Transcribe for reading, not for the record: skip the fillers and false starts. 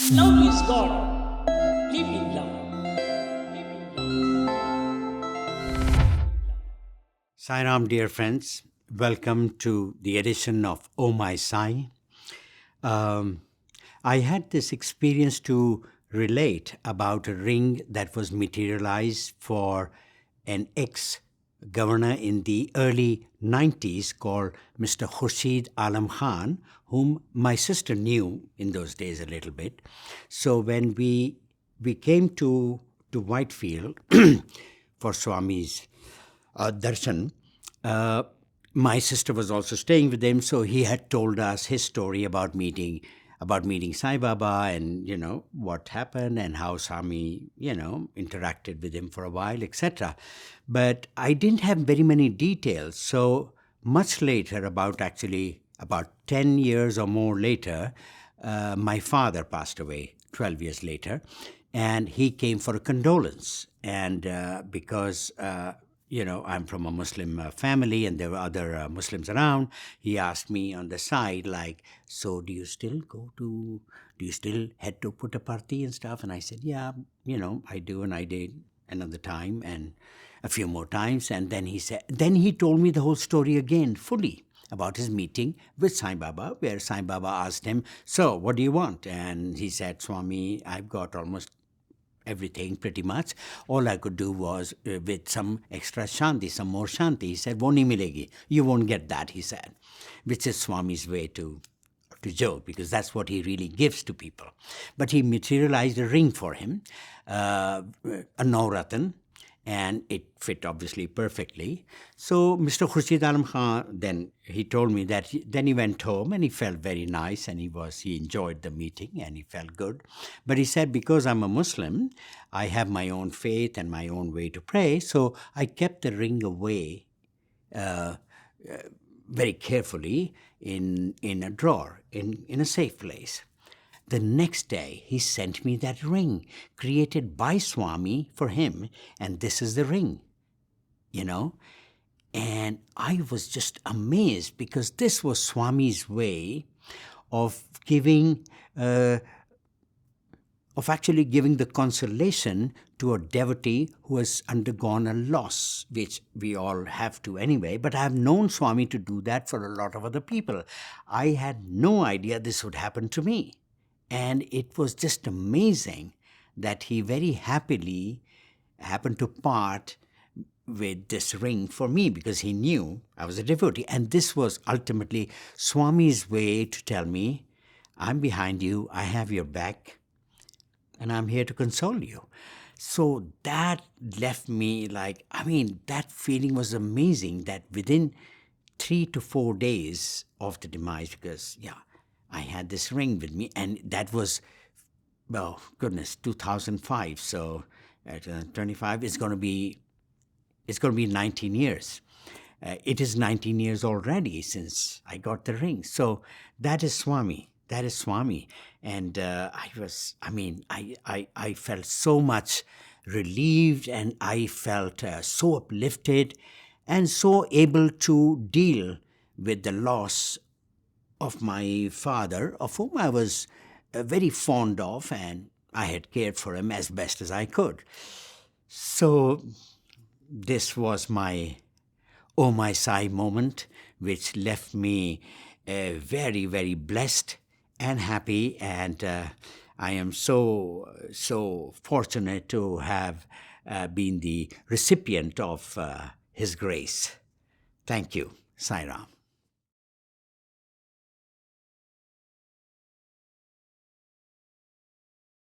Love is God. Live in love. Live in love. Sairam, dear friends, welcome to the edition of Oh My Sai. Um, I had this experience to relate about a ring that was materialized for an ex governor in the early 90s called Mr. Khurshid Alam Khan, whom my sister knew in those days a little bit. So when we came to Whitefield for Swami's darshan, uh, my sister was also staying with him, so he had told us his story about meeting Sai Baba, and what happened and how Swami interacted with him for a while, etc. But I didn't have very many details. So much later, about 10 years or more later, my father passed away 12 years later, and he came for a condolence. And because I'm from a Muslim family and there were other Muslims around, he asked me on the side, like, so do you still head to Puttaparthi and stuff? And I said, yeah, I do, and I did another time and a few more times. And then he told me the whole story again fully about his meeting with Sai Baba, where Sai Baba asked him, so what do you want? And he said, Swami, I've got almost everything pretty much. All I could do was with some extra shanti, some more shanti. He said, wo nahi milegi. You won't get that, he said, which is Swami's way to joke, because that's what he really gives to people. But he materialized a ring for him, a navaratna, and it fit obviously perfectly. So Mr. Khurshid Alam Khan, then he told me that then he went home and he felt very nice, and he enjoyed the meeting and he felt good. But he said, because I'm a Muslim, I have my own faith and my own way to pray, so I kept the ring away very carefully in a drawer, in a safe place. The next day, he sent me that ring created by Swami for him, and this is the ring, And I was just amazed, because this was Swami's way of actually giving the consolation to a devotee who has undergone a loss, which we all have to anyway. But I have known Swami to do that for a lot of other people. I had no idea this would happen to me. And it was just amazing that he very happily happened to part with this ring for me, because he knew I was a devotee. And this was ultimately Swami's way to tell me, I'm behind you, I have your back, and I'm here to console you. So that left me that feeling was amazing, that within 3 to 4 days of the demise, because, I had this ring with me, and that was, 2005. So at 25, it's going to be 19 years. It is 19 years already since I got the ring. So that is Swami. That is Swami. And I felt so much relieved, and I felt so uplifted and so able to deal with the loss of my father, of whom I was very fond of, and I had cared for him as best as I could. So this was my Oh My Sai moment, which left me very, very blessed and happy, and I am so fortunate to have been the recipient of his grace. Thank you, Sai Ram.